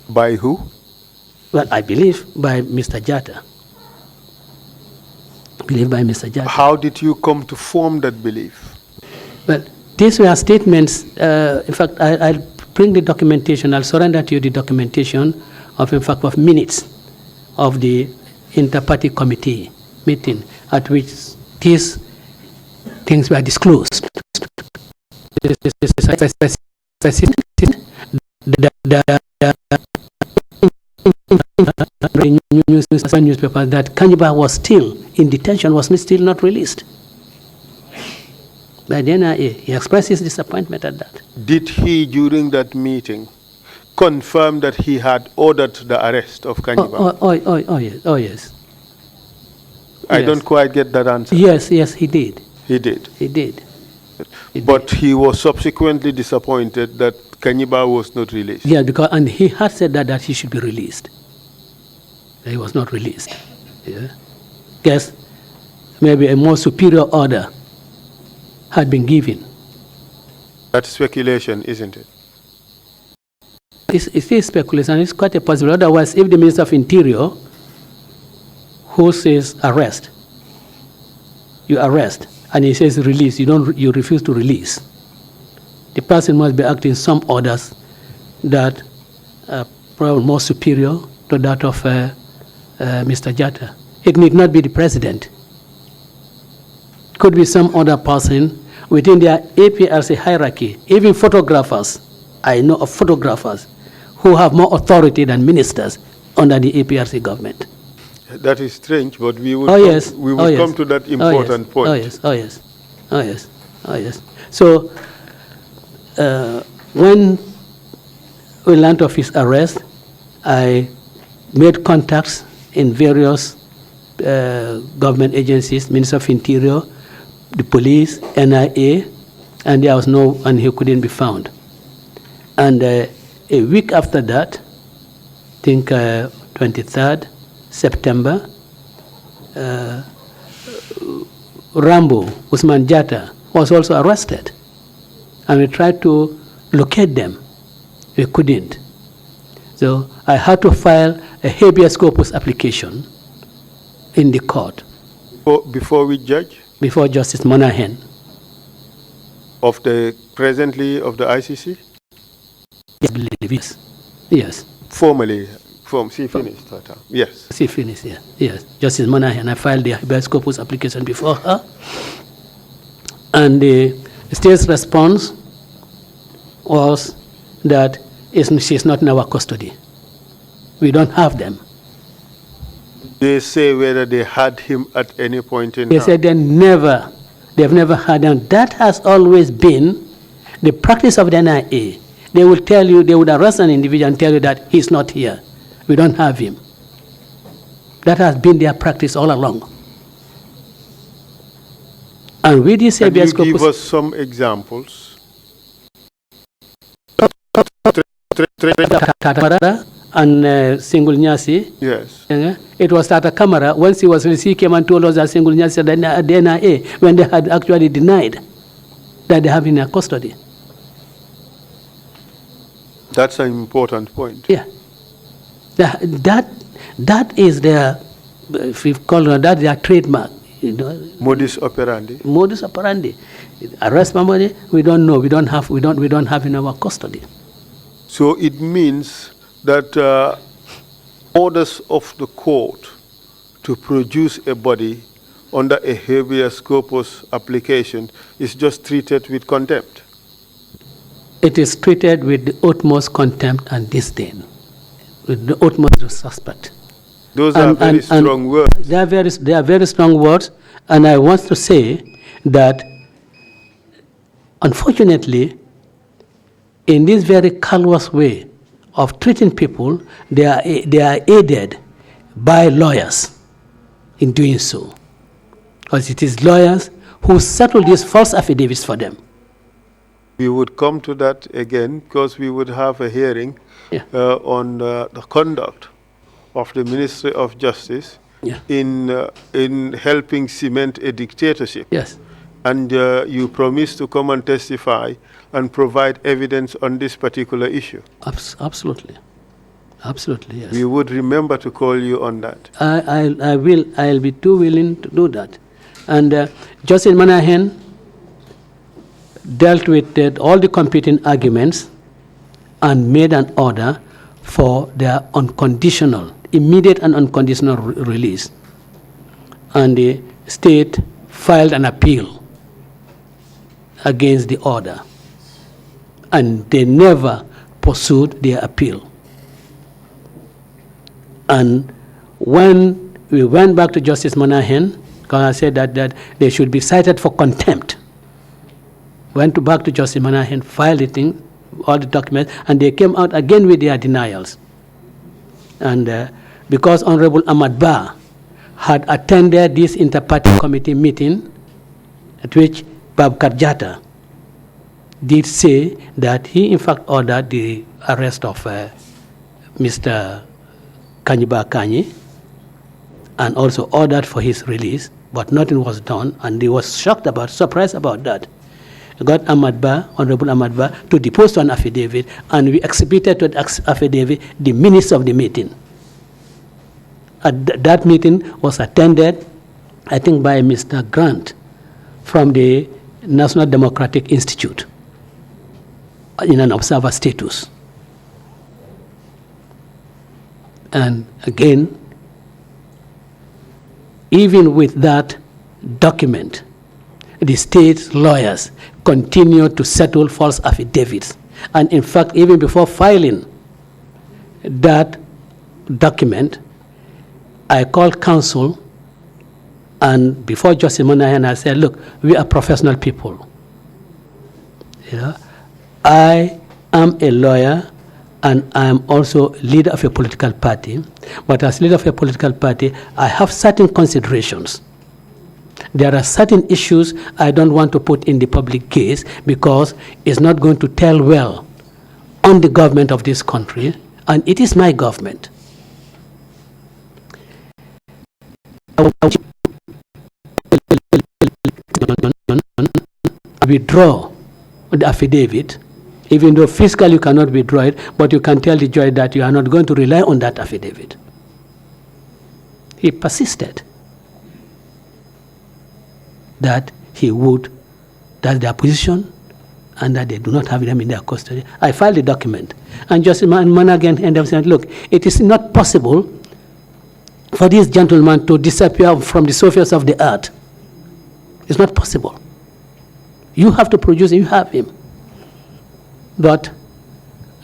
By who? Well, I believe by Mr. Jatta. How did you come to form that belief? Well, these were statements. In fact, I'll bring the documentation. I'll surrender to you the documentation of, in fact, of minutes of the inter-party committee meeting at which these things were disclosed. Newspaper that Kanyiba was still in detention, was still not released. But then he expressed his disappointment at that. Did he, during that meeting, confirm that he had ordered the arrest of Kanyiba? Oh yes. I don't quite get that answer. Yes, he did. He did? He did. But he was subsequently disappointed that Kanyiba was not released. Yeah, and he had said that he should be released. He was not released. Yeah. Guess maybe a more superior order had been given. That's speculation, isn't it? It is speculation. It's quite a possibility. Otherwise, if the Minister of Interior, who says arrest, you arrest, and he says release, you refuse to release, the person must be acting some orders that are probably more superior to that of Mr. Jatta. It need not be the president. It could be some other person within their APRC hierarchy. Even photographers, I know of photographers who have more authority than ministers under the APRC government. That is strange, but we would come to that important point. Oh yes. So when we learned of his arrest, I made contacts in various government agencies, Minister of Interior, the police, NIA, and and he couldn't be found. And a week after that, I think 23rd September, Usman Jatta was also arrested. And we tried to locate them. We couldn't. So I had to file a habeas corpus application in the court. Before we judge? Before Justice Monahan. Of the ICC? Yes. Formally, she finished her term. Yes. She finished, yeah. Yes. Justice Monahan, I filed the habeas corpus application before her. And the state's response was that she's not in our custody. We don't have them. They say whether they had him at any point in time. They said they've never had him. That has always been the practice of the NIA. They will tell you, they would arrest an individual and tell you that he's not here. We don't have him. That has been their practice all along. And with this Can habeas you give corpus, us some examples? and Single Nyasi. Yes. It was Tata Kamara. Once he was released, he came and told us that Single Nyasi said that the NIA, when they had actually denied that they have in their custody. That's an important point. Yeah. That is their, if you call it that, their trademark. You know, Modus operandi. Modus operandi. Arrest somebody, we don't know, we don't have in our custody. So it means that orders of the court to produce a body under a habeas corpus application is just treated with contempt. It is treated with the utmost contempt and disdain, with the utmost respect. Those are very strong words. They are very strong words, and I want to say that, unfortunately, in this very callous way of treating people, they are aided by lawyers in doing so, because it is lawyers who settle these false affidavits for them. We would come to that again because we would have a hearing on the conduct of the Ministry of Justice in helping cement a dictatorship. Yes. And you promised to come and testify and provide evidence on this particular issue. Absolutely. Absolutely, yes. We would remember to call you on that. I'll be too willing to do that. And Justice Manahen dealt with all the competing arguments and made an order for their unconditional, immediate and unconditional release. And the state filed an appeal against the order. And they never pursued their appeal. And when we went back to Justice Manahen, because I said that they should be cited for contempt, went back to Justice Manahen, filed the thing, all the documents, and they came out again with their denials. And because Honorable Ahmad Ba had attended this inter-party committee meeting, at which Babkar Jatta did say that he in fact ordered the arrest of Mr. Kanyiba Kanyi, and also ordered for his release, but nothing was done, and he was surprised about that. He got Honorable Ahmad Ba, to depose to an affidavit, and we exhibited to the affidavit the minutes of the meeting. That meeting was attended, I think, by Mr. Grant from the National Democratic Institute in an observer status. And again, even with that document, the state's lawyers continued to settle false affidavits. And in fact, even before filing that document, I called counsel, and before Justice Manahan, I said, look, we are professional people. You know, I am a lawyer, and I am also leader of a political party. But as leader of a political party, I have certain considerations. There are certain issues I don't want to put in the public gaze because it's not going to tell well on the government of this country, and it is my government. Withdraw the affidavit, even though fiscally you cannot withdraw it, but you can tell the judge that you are not going to rely on that affidavit. He persisted that he would, that's their position, and that they do not have them in their custody. I filed the document, and Justice Manahan ended up saying, look, it is not possible for this gentleman to disappear from the surface of the earth. It's not possible. You have to produce, you have him. But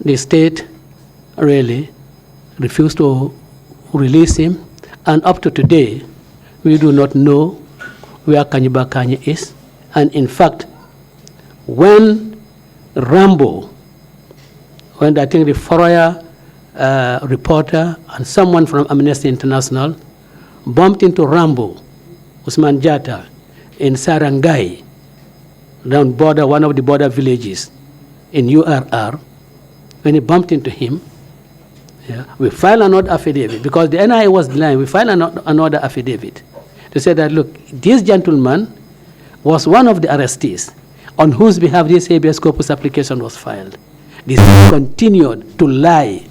the state really refused to release him, and up to today, we do not know where Kanyiba Kanyi is. And in fact, when Rambo, when I think the Fourier reporter and someone from Amnesty International bumped into Rambo, Usman Jatta, in Sarangai, down border, one of the border villages in URR. When he bumped into him, we filed another affidavit because the NIA was denying. We filed another affidavit to say that, look, this gentleman was one of the arrestees on whose behalf this habeas corpus application was filed. This continued to lie,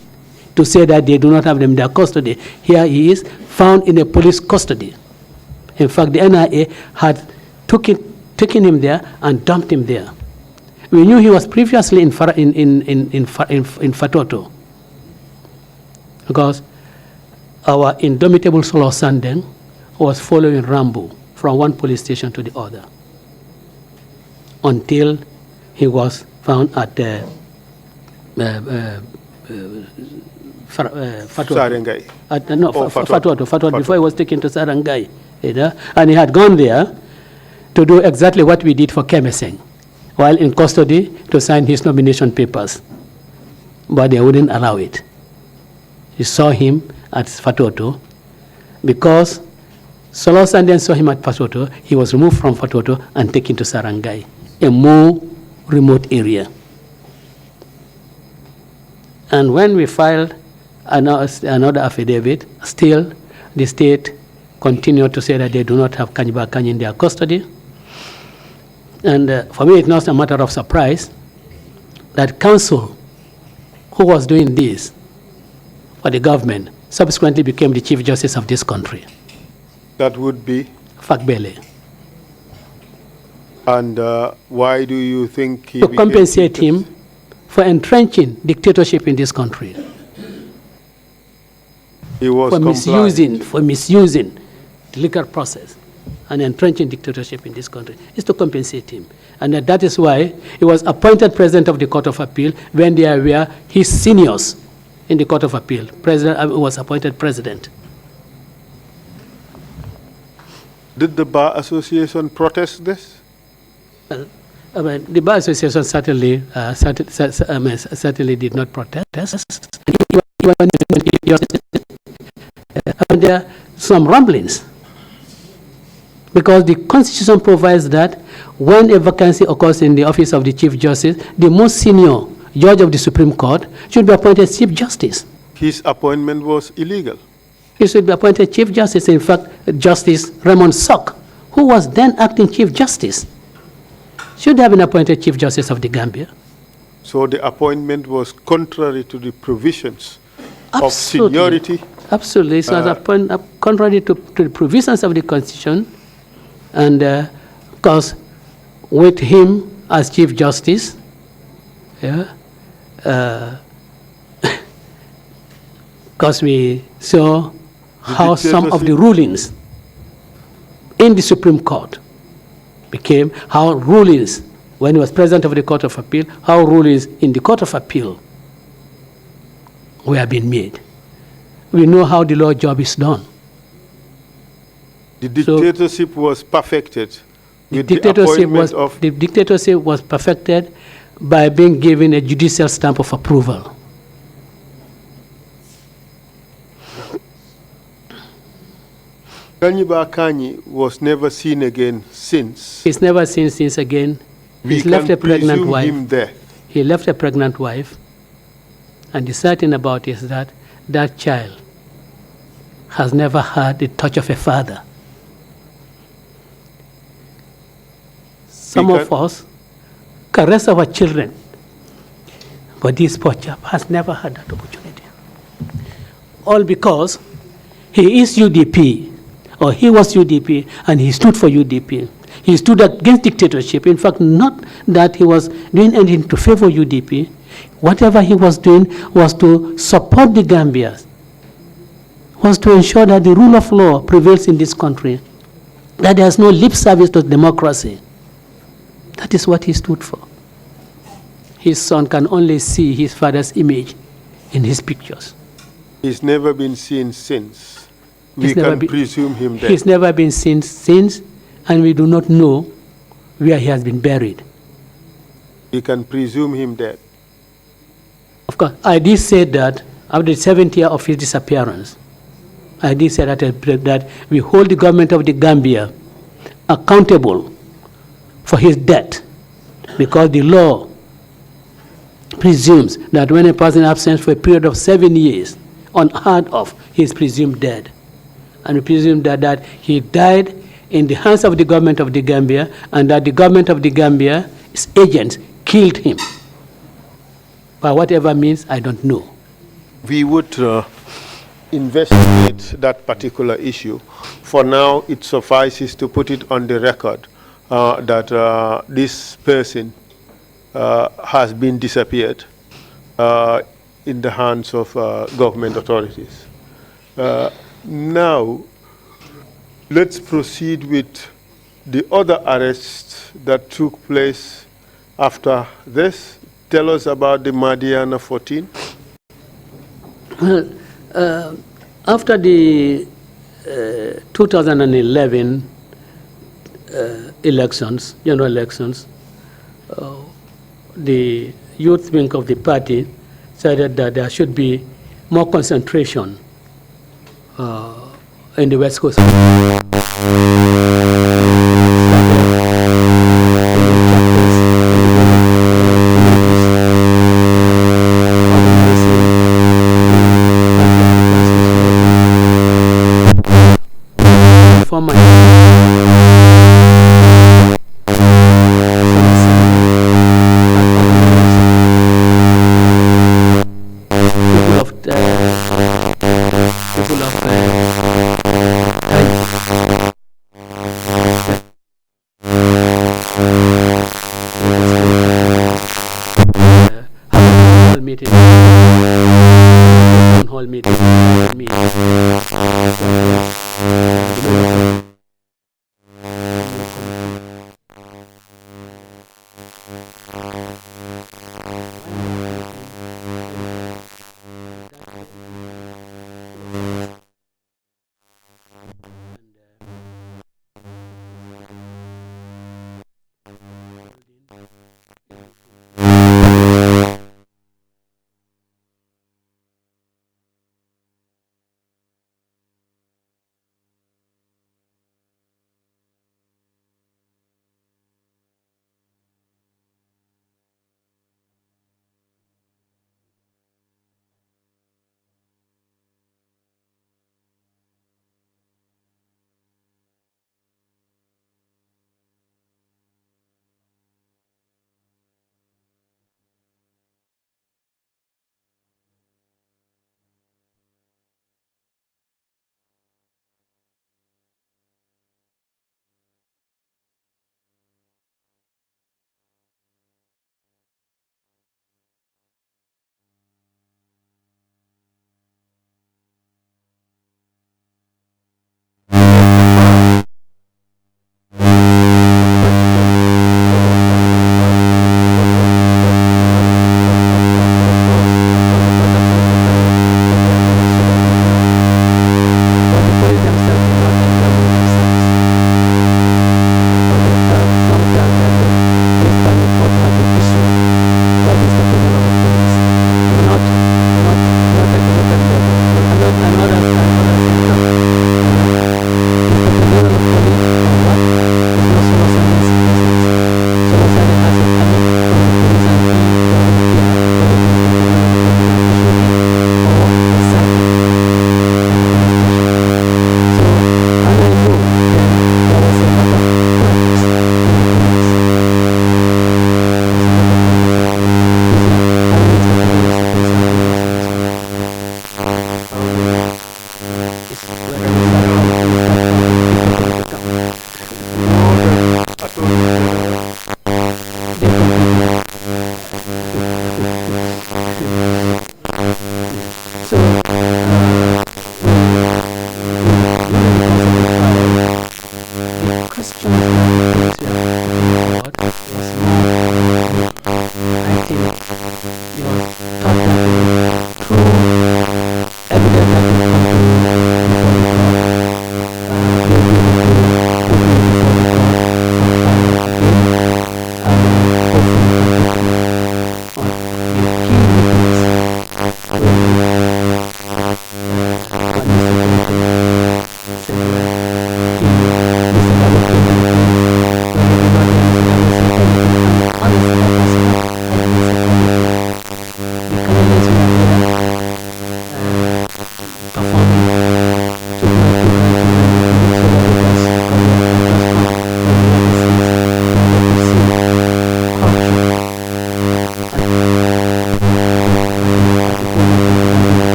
to say that they do not have them in their custody. Here he is, found in a police custody. In fact, the NIA had taken him there and dumped him there. We knew he was previously in Fatoto, because our indomitable Solo Sandeng was following Rambo from one police station to the other until he was found at Sarangai. Fatoto, before he was taken to Sarangai. And he had gone there to do exactly what we did for Kemeseng, while in custody, to sign his nomination papers. But they wouldn't allow it. You saw him at Fatoto. Because Solo Sandeng saw him at Fatoto, he was removed from Fatoto and taken to Sarangai, a more remote area. And when we filed another affidavit, still the state continued to say that they do not have Kanyiba Kanyi in their custody. And for me, it's not a matter of surprise that counsel who was doing this for the government subsequently became the Chief Justice of this country. That would be? Fakbele. And why do you think he to compensate him for entrenching dictatorship in this country? He was for misusing the legal process and entrenching dictatorship in this country, is to compensate him. And that is why he was appointed president of the Court of Appeal when there were his seniors in the Court of Appeal. President was appointed president. Did the Bar Association protest this? The Bar Association certainly did not protest. And there are some rumblings, because the Constitution provides that when a vacancy occurs in the office of the Chief Justice, the most senior judge of the Supreme Court should be appointed Chief Justice. His appointment was illegal. He should be appointed Chief Justice. In fact, Justice Raymond Sok, who was then acting Chief Justice, should have been appointed Chief Justice of the Gambia. So the appointment was contrary to the provisions of seniority? Absolutely. So contrary to the provisions of the Constitution, and because with him as Chief Justice, because we saw how some of the rulings in the Supreme Court became, how rulings, when he was president of the Court of Appeal, how rulings in the Court of Appeal were being made. We know how the law job is done. The dictatorship was perfected with the dictatorship was perfected by being given a judicial stamp of approval. Kanyiba Kanyi was never seen again since. He's never seen since again. He's left a pregnant wife. He left a pregnant wife. And the sad thing about it is that that child has never had the touch of a father. Some of us caress our children, but this poor chap has never had that opportunity. All because he is UDP, or he was UDP, and he stood for UDP. He stood against dictatorship. In fact, not that he was doing anything to favor UDP. Whatever he was doing was to support the Gambians, was to ensure that the rule of law prevails in this country, that there's no lip service to democracy. That is what he stood for. His son can only see his father's image in his pictures. He's never been seen since. We can presume him dead. He's never been seen since, and we do not know where he has been buried. We can presume him dead. Of course, I did say that after the 7th year of his disappearance, I did say that we hold the government of the Gambia accountable for his death, because the law presumes that when a person is absent for a period of 7 years, unheard of, he is presumed dead. And we presume that he died in the hands of the government of the Gambia, and that the government of the Gambia's agents killed him. By whatever means, I don't know. We would investigate that particular issue. For now, it suffices to put it on the record that this person has been disappeared in the hands of government authorities. Now, let's proceed with the other arrests that took place after this. Tell us about the Madiana 14. Well, after the 2011 elections, general elections, the youth wing of the party decided that there should be more concentration in the West Coast. For my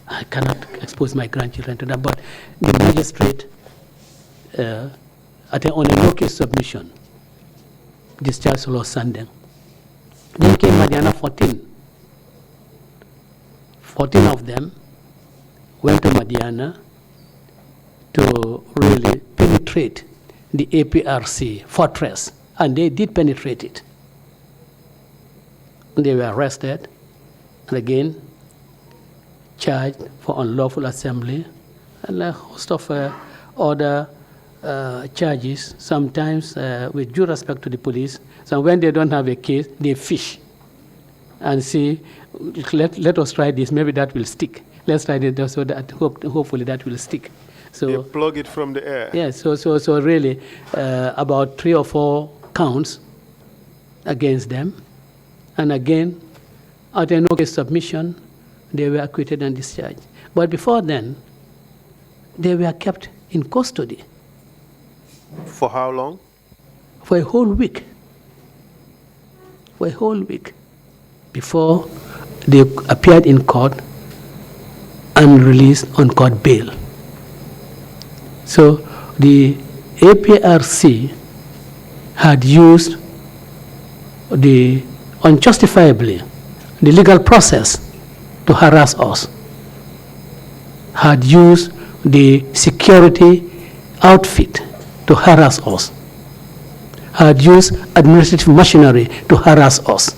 I cannot expose my grandchildren to that, but the magistrate, on a local submission, discharged Ousainey. Then came Madiana 14. 14 of them went to Madiana to really penetrate the APRC fortress, and they did penetrate it. They were arrested, and again charged for unlawful assembly and a host of other charges, sometimes with due respect to the police. So when they don't have a case, they fish and say, let us try this, maybe that will stick. Let's try it so that hopefully that will stick. So they plug it from the air. Yes, so really about 3 or 4 counts against them. And again, at a no-case submission, they were acquitted and discharged. But before then, they were kept in custody. For how long? For a whole week. For a whole week. Before they appeared in court and released on court bail. So the APRC had used unjustifiably the legal process to harass us, had used the security outfit to harass us, had used administrative machinery to harass us.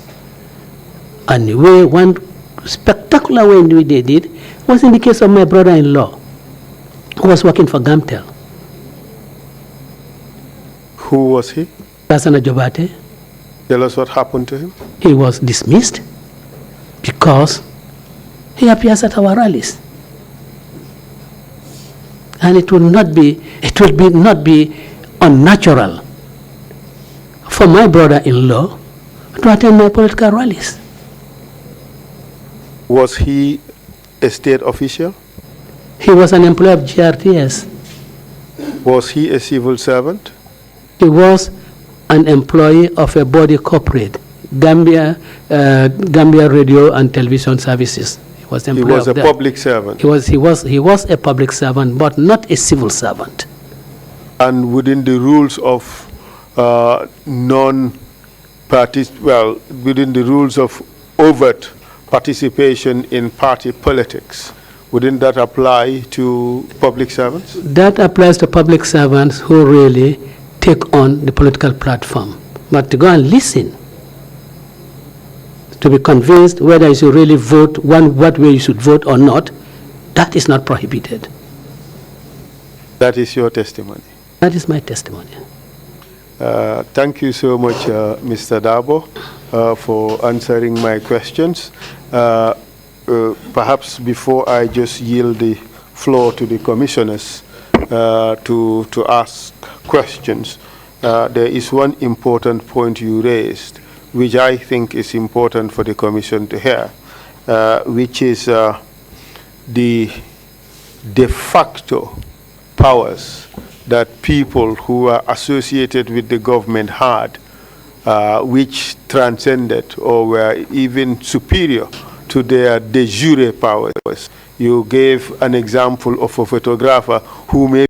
And the way, one spectacular way they did it was in the case of my brother-in-law, who was working for Gamtel. Who was he? Lasana Jobate. Tell us what happened to him. He was dismissed because he appears at our rallies. And it will not be unnatural for my brother-in-law to attend my political rallies. Was he a state official? He was an employee of GRTS. Was he a civil servant? He was an employee of a body corporate, Gambia Radio and Television Services. He was a public servant. He was a public servant, but not a civil servant. And within the rules of within the rules of overt participation in party politics, wouldn't that apply to public servants? That applies to public servants who really take on the political platform. But to go and listen, to be convinced whether you should really vote, what way you should vote or not, that is not prohibited. That is your testimony? That is my testimony. Thank you so much, Mr. Darboe, for answering my questions. Perhaps before I just yield the floor to the commissioners to ask questions, there is one important point you raised, which I think is important for the commission to hear, which is the de facto powers that people who are associated with the government had, which transcended or were even superior to their de jure powers. You gave an example of a photographer who may